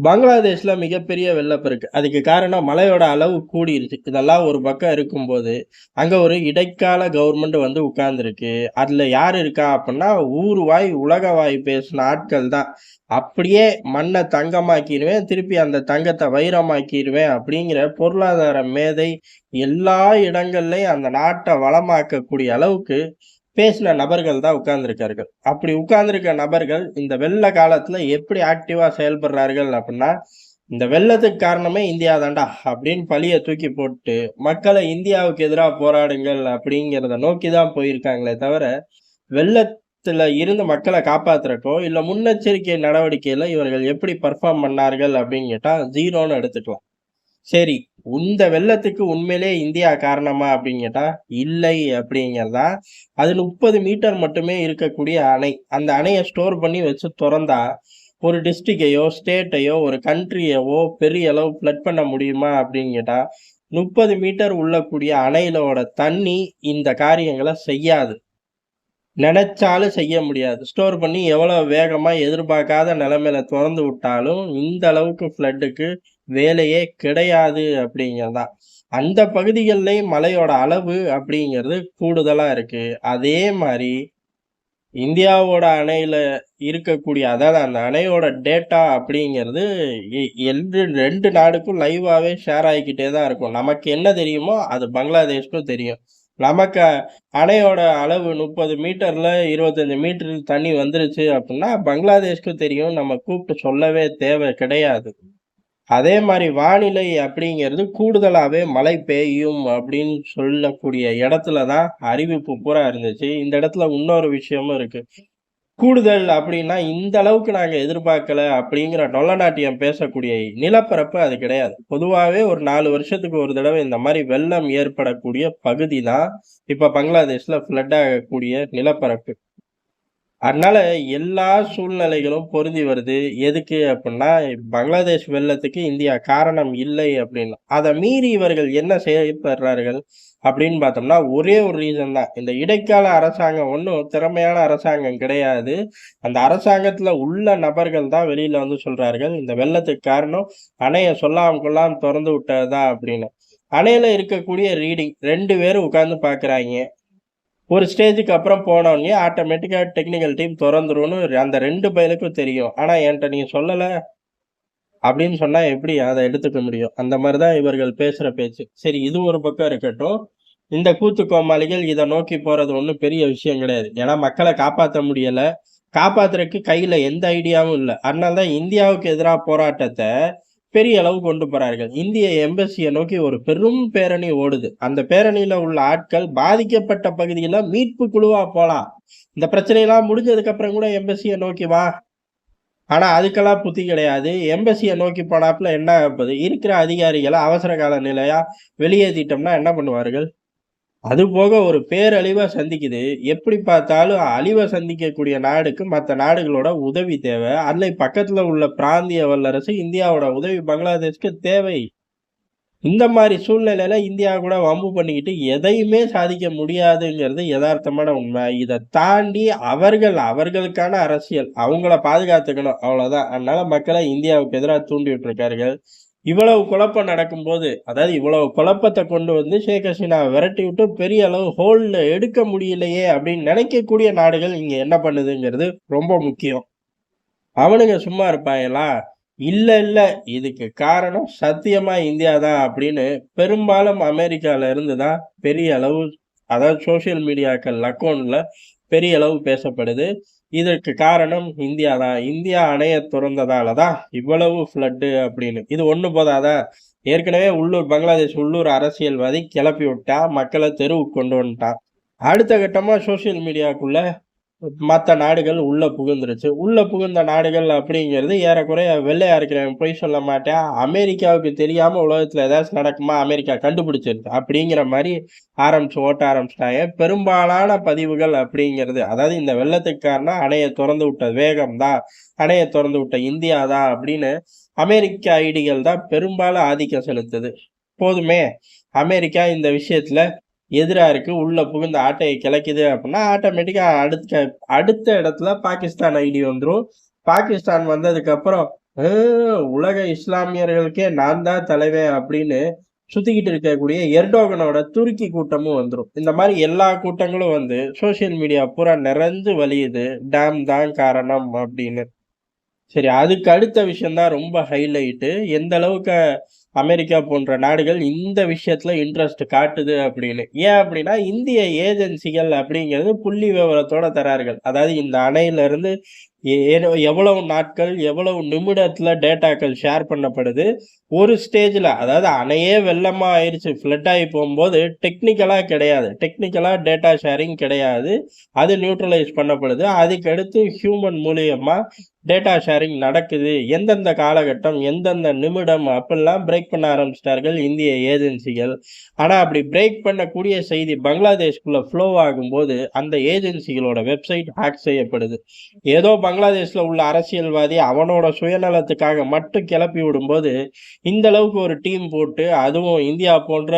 பங்களாதேஷ்ல மிகப்பெரிய வெள்ளப்பெருக்கு. அதுக்கு காரணம் மழையோட அளவு கூடிருச்சு. இதெல்லாம் ஒரு பக்கம் இருக்கும்போது, அங்க ஒரு இடைக்கால கவர்மெண்ட் வந்து உட்கார்ந்திருக்கு. அதுல யார் இருக்கா அப்புட்ன்னா, ஊர் வாய், உலக வாய் பேசின ஆட்கள் தான். அப்படியே மண்ண தங்கமாக்கிருவேன், திருப்பி அந்த தங்கத்த வைரமாக்கிருவேன் அப்படிங்கிற பொருளாதார மேதை எல்லா இடங்கள்லயும் அந்த நாட்ட வளமாக்கக்கூடிய அளவுக்கு பேசின நபர்கள் தான் உட்கார்ந்திருக்கார்கள். அப்படி உட்கார்ந்திருக்க நபர்கள் இந்த வெள்ள காலத்துல எப்படி ஆக்டிவா செயல்படுறார்கள் அப்படின்னா, இந்த வெள்ளத்துக்கு காரணமே இந்தியா தான்டா அப்படின்னு பழிய தூக்கி போட்டு, மக்களை இந்தியாவுக்கு எதிரா போராடுங்கள் அப்படிங்கிறத நோக்கி தான் போயிருக்காங்களே தவிர, வெள்ளத்துல இருந்து மக்கள காப்பாத்துறக்கோ, இல்ல முன்னெச்சரிக்கை நடவடிக்கையில இவர்கள் எப்படி பெர்ஃபார்ம் பண்ணார்கள் அப்படின்னு கேட்டா, 0ன்னு எடுத்துக்கலாம். சரி. இந்த வெள்ளத்துக்கு உண்மையிலே இந்தியா காரணமா அப்படின்னு கேட்டா, இல்லை அப்படிங்கிறது தான். அது 30 மீட்டர் மட்டுமே இருக்கக்கூடிய அணை. அந்த அணைய ஸ்டோர் பண்ணி வச்சு தொறந்தா, ஒரு டிஸ்ட்ரிக்ட்டையோ, ஸ்டேட்டையோ, ஒரு கண்ட்ரியவோ பெரிய அளவு ஃப்ளட் பண்ண முடியுமா அப்படின்னு கேட்டா, 30 மீட்டர் உள்ளக்கூடிய அணையிலோட தண்ணி இந்த காரியங்கள செய்யாது. நெனச்சாலும் செய்ய முடியாது. ஸ்டோர் பண்ணி எவ்வளோ வேகமா எதிர்பார்க்காத நிலைமையில தொறந்து விட்டாலும், இந்த அளவுக்கு ஃப்ளட்டுக்கு வேலையே கிடையாது அப்படிங்கிறது தான். அந்த பகுதிகள்லயும் மழையோட அளவு அப்படிங்கிறது கூடுதலா இருக்கு. அதே மாரி இந்தியாவோட அணையில இருக்கக்கூடிய அதாவது அந்த அணையோட டேட்டா அப்படிங்கிறது எ எல்டு 2 நாடுக்கும் லைவாவே ஷேர் ஆயிக்கிட்டே தான் இருக்கும். நமக்கு என்ன தெரியுமோ, அது பங்களாதேஷ்க்கும் தெரியும். நமக்கு அணையோட அளவு 30 மீட்டர்ல 25 மீட்டர் தண்ணி வந்துருச்சு அப்புட்ன்னா, பங்களாதேஷ்க்கும் தெரியும். நம்ம கூப்ட்டு சொல்லவே தேவை கிடையாது. அதே மாரி வானிலை அப்படிங்கிறது கூடுதலாவே மழை பெய்யும் அப்படின்னு சொல்லக்கூடிய இடத்துல தான் அறிவிப்பு பூரா இருந்துச்சு. இந்த இடத்துல இன்னொரு விஷயமும் இருக்கு. கூடுதல் அப்படின்னா, இந்த அளவுக்கு நாங்க எதிர்பார்க்கல அப்படிங்கிற டொள்ள நாட்டியம் பேசக்கூடிய நிலப்பரப்பு அது கிடையாது. பொதுவாவே ஒரு 4 வருஷத்துக்கு ஒரு தடவ இந்த மாரி வெள்ளம் ஏற்படக்கூடிய பகுதி தான், இப்ப பங்களாதேஷ்ல ஃப்ளட் ஆகக்கூடிய நிலப்பரப்பு. அதனால எல்லா சூழ்நிலைகளும் பொருந்தி வருது. எதுக்கு அப்புட்ன்னா, பங்களாதேஷ் வெள்ளத்துக்கு இந்தியா காரணம் இல்லை அப்படின்னு. அத மீறி இவர்கள் என்ன செயல்படுறார்கள் அப்படின்னு பார்த்தோம்னா, ஒரே ஒரு ரீசன் தான். இந்த இடைக்கால அரசாங்கம் ஒண்ணும் திறமையான அரசாங்கம் கிடையாது. அந்த அரசாங்கத்துல உள்ள நபர்கள் தான் வெளியில வந்து சொல்றார்கள், இந்த வெள்ளத்துக்கு காரணம் அணைய சொல்லாம கொள்ளாம தொறந்து விட்டது தான் அப்படின்னு. அணையில இருக்கக்கூடிய ரீடிங் 2 பேரும் உட்கார்ந்து பார்க்குறாய்ங்க. ஒரு ஸ்டேஜுக்கு அப்புறம் போனோனயே ஆட்டோமேட்டிக்கா டெக்னிக்கல் டீம் தொறந்துரும்னு அந்த 2 பயலுக்கும் தெரியும். ஆனா என்ட்ட நீங்க சொல்லல அப்படின்னு சொன்னா எப்படி அத எடுத்துக்க முடியும்? அந்த மாரி தான் இவர்கள் பேசுற பேச்சு. சரி இது ஒரு பக்கம் இருக்கட்டும். இந்த கூத்து கோமாளிகள் இத நோக்கி போறது ஒண்ணும் பெரிய விஷயம் கிடையாது. ஏன்னா மக்கள காப்பாத்த முடியல. காப்பாத்துறதுக்கு கையில எந்த ஐடியாவும் இல்ல. அதனால தான் இந்தியாவுக்கு எதிரா போராட்டத்த பெரிய அளவு கொண்டு போறார்கள். இந்திய எம்பசிய நோக்கி ஒரு பெரும் பேரணி ஓடுது. அந்த பேரணியில உள்ள ஆட்கள் பாதிக்கப்பட்ட பகுதியில மீட்பு குழுவா போலாம். இந்த பிரச்சனையெல்லாம் முடிஞ்சதுக்கு அப்புறம் கூட எம்பசிய நோக்கி வா. ஆனா அதுக்கெல்லாம் புத்தி கிடையாது. எம்பசிய நோக்கி போனாப்புல என்ன ஆகப்போது? இருக்கிற அதிகாரிகள அவசர கால நிலையா வெளியேத்திட்டோம்னா என்ன பண்ணுவார்கள்? அதுபோக ஒரு பேரழிவ சந்திக்குது. எப்படி பார்த்தாலும் அழிவ சந்திக்கக்கூடிய நாடுக்கு மத்த நாடுகளோட உதவி தேவ. அதுலயும் பக்கத்துல உள்ள பிராந்திய வல்லரசு இந்தியாவோட உதவி பங்களாதேஷ்க்கு தேவை. இந்த மாரி சூழ்நிலையில இந்தியா கூட வம்பு பண்ணிக்கிட்டு எதையுமே சாதிக்க முடியாதுங்கிறது எதார்த்தமான உண்மை. இத தாண்டி அவர்களுக்கான அரசியல். அவங்கள பாதுகாத்துக்கணும் அவ்வளோதான். அதனால மக்கள இந்தியாவுக்கு எதிரா தூண்டி விட்டுருக்கார்கள். இவ்வளவு குழப்பம் நடக்கும்போது, அதாவது இவ்வளவு குழப்பத்த கொண்டு வந்து ஷேக் ஹசீனாவ விரட்டி விட்டு பெரிய அளவு ஹோல்ட்ல எடுக்க முடியலையே அப்படின்னு நினைக்கக்கூடிய நாடுகள் இங்க என்ன பண்ணுதுங்கிறது ரொம்ப முக்கியம். அவனுங்க சும்மா இருப்பாங்களா? இல்ல, இல்ல. இதுக்கு காரணம் சத்தியமா இந்தியா தான் அப்படின்னு பெரும்பாலும் அமெரிக்கால இருந்து தான் பெரிய அளவு அதாவது சோசியல் மீடியாக்கள் அக்கவுண்ட்ல பெரிய அளவு பேசப்படுது. இதற்கு காரணம் இந்தியா தான். இந்தியா அணைய தொறந்ததால தான் இவ்வளவு ஃப்ளட்டு அப்படின்னு. இது ஒண்ணு போதாதா? ஏற்கனவே பங்களாதேஷ் உள்ளூர் அரசியல்வாதி கிளப்பி விட்டான். மக்கள தெருவுக்கு கொண்டு வந்துட்டான். அடுத்த கட்டமா சோசியல் மீடியாக்குள்ள மத்த நாடுகள் உள்ள புகுந்துருச்சு. உள்ள புகுந்த நாடுகள் அப்படிங்கிறது ஏறக்குறைய வெள்ளையா இருக்கிறவன் பொய் சொல்ல மாட்டான். அமெரிக்காவுக்கு தெரியாம உலகத்துல ஏதாச்சும் நடக்குமா? அமெரிக்கா கண்டுபிடிச்சிருது. அப்படிங்கிற மாரி ஓட்ட ஆரம்பிச்சுட்டாங்க. பெரும்பாலான பதிவுகள் அப்படிங்கிறது, அதாவது இந்த வெள்ளத்துக்கு காரணம் அணைய தொறந்து விட்ட வேகம் தான். அணைய தொறந்து விட்ட இந்தியா தான் அப்படின்னு அமெரிக்க ஐடிகள் தான் பெரும்பாலும் ஆதிக்கம் செலுத்துது. போதுமே, அமெரிக்கா இந்த விஷயத்துல எதிரா இருக்கு. உள்ள புகுந்து ஆட்டைய கிளக்குது அப்படின்னா, ஆட்டோமேட்டிக்கா அடுத்த அடுத்த இடத்துல பாகிஸ்தான் ஐடி வந்துரும். பாகிஸ்தான் வந்ததுக்கப்புறம், அ உலக இஸ்லாமியர்களுக்கே நான் தான் தலைவன் அப்படின்னு சுத்திக்கிட்டு இருக்கக்கூடிய எர்டோகனோட துருக்கி கூட்டமும் வந்துரும். இந்த மாரி எல்லா கூட்டங்களும் வந்து சோசியல் மீடியா பூரா நிறைஞ்சு வழியுது. டேம் தான் காரணம் அப்படின்னு. சரி. அதுக்கு அடுத்த விஷயம் தான் ரொம்ப ஹைலைட்டு. எந்த அளவுக்கு அமெரிக்கா போன்ற நாடுகள் இந்த விஷயத்துல இன்ட்ரெஸ்ட் காட்டுது அப்படின்னு. ஏன் அப்படின்னா, இந்திய ஏஜென்சிகள் அப்படிங்கிறது புள்ளி விவரத்தோட தரார்கள். அதாவது இந்த அணையிலிருந்து எவ்வளவு நாட்கள், எவ்வளவு நிமிடத்துல டேட்டாக்கள் ஷேர் பண்ணப்படுது. ஒரு ஸ்டேஜ்ல அதாவது அணையே வெள்ளமா ஆயிருச்சு, ஃப்ளட் ஆயி போம்போது டெக்னிக்கலா கிடையாது. டெக்னிக்கலா டேட்டா ஷேரிங் கிடையாது. அது நியூட்ரலைஸ் பண்ணப்படுது. அதுக்கடுத்து ஹியூமன் மூலியமா டேட்டா ஷேரிங் நடக்குது. எந்தெந்த காலகட்டம், எந்தெந்த நிமிடம் அப்படிலாம் பிரேக் பண்ண ஆரம்பிச்சுட்டார்கள் இந்திய ஏஜென்சிகள். ஆனா, அப்படி பிரேக் பண்ணக்கூடிய செய்தி பங்களாதேஷ்குள்ள ஃப்ளோ ஆகும்போது, அந்த ஏஜென்சிகளோட வெப்சைட் ஹேக் செய்யப்படுது. ஏதோ பங்களாதேஷ்ல உள்ள அரசியல்வாதி அவனோட சுயநலத்துக்காக மட்டும் கிளப்பி விடும்போது, இந்த அளவுக்கு ஒரு டீம் போட்டு, அதுவும் இந்தியா போன்ற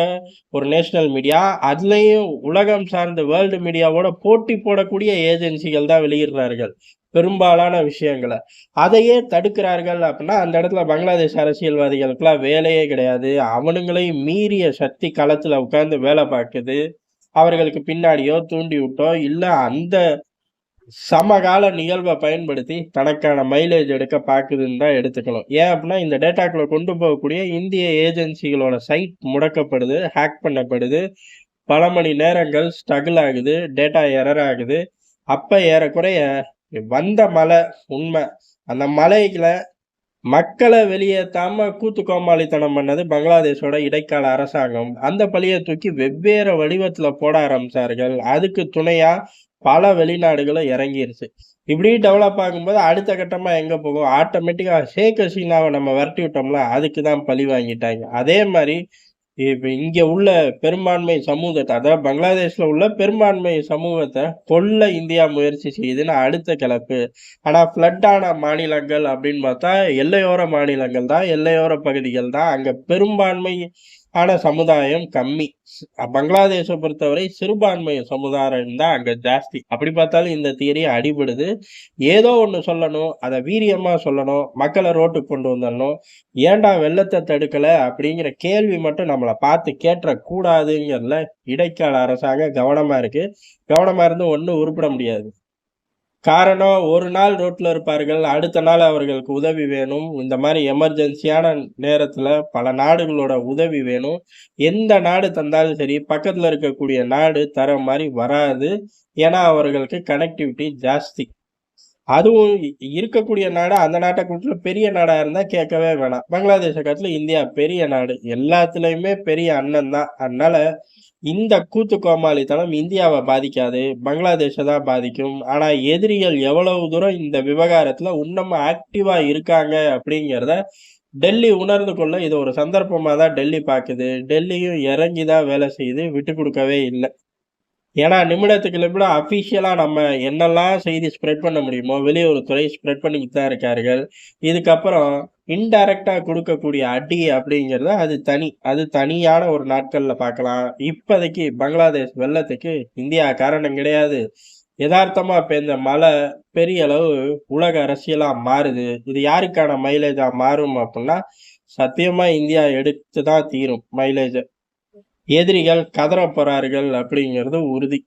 ஒரு நேஷனல் மீடியா, அதுலயும் உலகம் சார்ந்த வேர்ல்டு மீடியாவோட போட்டி போடக்கூடிய ஏஜென்சிகள் தான் வெளியிடுறார்கள். பெரும்பாலான விஷயங்கள. அதையே தடுக்கிறார்கள் அப்டின்னா, அந்த இடத்துல பங்களாதேஷ் அரசியல்வாதிகளுக்குலாம் வேலையே கிடையாது. அவனுங்களையும் மீறிய சக்தி களத்துல உட்கார்ந்து வேல பாக்குது. அவர்களுக்கு பின்னாடியோ தூண்டி விட்டோ, இல்ல அந்த சமகால நிகழ்வ பயன்படுத்தி தனக்கான மைலேஜ் எடுக்க பாக்குதுன்னு தான் எடுத்துக்கணும். ஏன் அப்டின்னா, இந்த டேட்டாக்கள கொண்டு போகக்கூடிய இந்திய ஏஜென்சிகளோட சைட் முடக்கப்படுது, ஹேக் பண்ணப்படுது. பல மணி நேரங்கள் ஸ்ட்ரகிள் ஆகுது. டேட்டா எரர் ஆகுது. அப்ப ஏறக்குறைய வந்த மழை உண்ம. அந்த மழையில மக்கள வெளியேத்தாம கூத்து கோமாளித்தனம் பண்ணது பங்களாதேஷோட இடைக்கால அரசாங்கம். அந்த பழிய தூக்கி வெவ்வேறு வடிவத்துல போட ஆரம்பிச்சார்கள். அதுக்கு துணையா பல வெளிநாடுகளும் இறங்கிருச்சு. இப்படி டெவலப் ஆகும்போது அடுத்த கட்டமா எங்க போகும்? ஆட்டோமேட்டிக்கா ஷேக் ஹசீனாவ நம்ம விரட்டி விட்டோம்ல, அதுக்கு தான் பழி வாங்கிட்டாய்ங்க. அதே மாரி இப்ப இங்க உள்ள பெரும்பான்மை சமூகத்த அதாவது பங்களாதேஷ்ல உள்ள பெரும்பான்மை சமூகத்த கொல்ல இந்தியா முயற்சி செய்யுதுன்னு அடுத்த கிளப்பு. ஆனா ஃப்ளட் ஆன மாநிலங்கள் அப்படின்னு பார்த்தா, எல்லையோர மாநிலங்கள் தான், எல்லையோர பகுதிகள் தான். அங்க பெரும்பான்மை ஆன சமுதாயம் கம்மி. பங்களாதேஷ பொறுத்தவரை சிறுபான்மை சமுதாயம் தான் அங்க ஜாஸ்தி. அப்படி பார்த்தாலும் இந்த தியரி அடிபடுது. ஏதோ ஒண்ணு சொல்லணும். அத வீரியமா சொல்லணும். மக்கள ரோட்டுக்கு கொண்டு வந்துடணும். ஏன்டா வெள்ளத்த தடுக்கல அப்படிங்கிற கேள்வி மட்டும் நம்மள பார்த்து கேட்றக் கூடாதுங்கிறதுல இடைக்கால அரசாங்கம் கவனமா இருக்கு. கவனமா இருந்து ஒண்ணும் உருப்பட முடியாது. காரணம், ஒரு நாள் ரோட்ல இருப்பார்கள். அடுத்த நாள் அவர்களுக்கு உதவி வேணும். இந்த மாரி எமர்ஜென்சியான நேரத்துல பல நாடுகளோட உதவி வேணும். எந்த நாடு தந்தாலும் சரி, பக்கத்துல இருக்கக்கூடிய நாடு தர மாரி வராது. ஏன்னா, அவர்களுக்கு கனெக்டிவிட்டி ஜாஸ்தி. அதுவும் இருக்கக்கூடிய நாடு அந்த நாட்ட காட்டிலும் பெரிய நாடா இருந்தா கேட்கவே வேணாம். பங்களாதேஷ காட்டிலும் இந்தியா பெரிய நாடு. எல்லாத்துலயுமே பெரிய அண்ணன் தான். அதனால இந்த கூத்து கோமாளித்தனம் இந்தியாவ பாதிக்காது. பங்களாதேஷ தான் பாதிக்கும். ஆனா எதிரிகள் எவ்வளவு தூரம் இந்த விவகாரத்துல இன்னமும் ஆக்டிவா இருக்காங்க அப்படிங்கிறத டெல்லி உணர்ந்து கொள்ள இது ஒரு சந்தர்ப்பமா தான் டெல்லி பாக்குது. டெல்லியும் இறங்கி தான் வேலை செய்யுது. விட்டுக் குடுக்கவே இல்ல. ஏன்னா, நிமிடத்துக்கு நிமிடம் அஃபிஷியலா நம்ம என்னெல்லாம் செய்தி ஸ்ப்ரெட் பண்ண முடியுமோ, வெளியுறவுத்துறை ஸ்ப்ரெட் பண்ணிக்கிட்டு தான் இருக்கார்கள். இதுக்கப்புறம் இன்டைரக்ட்டா குடுக்கக்கூடிய அடி அப்படிங்கிறது அது தனி. அது தனியான ஒரு நாட்கள்ல பார்க்கலாம். இப்போதைக்கு பங்களாதேஷ் வெள்ளத்துக்கு இந்தியா காரணம் கிடையாது. எதார்த்தமா பெய்ந்த மழை பெரிய அளவு உலக அரசியலா மாறுது. இது யாருக்கான மைலேஜா மாறும் அப்புட்ன்னா, சத்தியமா இந்தியா எடுத்து தான் தீரும் மைலேஜ. எதிரிகள் கதறப் போறார்கள் அப்படிங்கிறது உறுதி.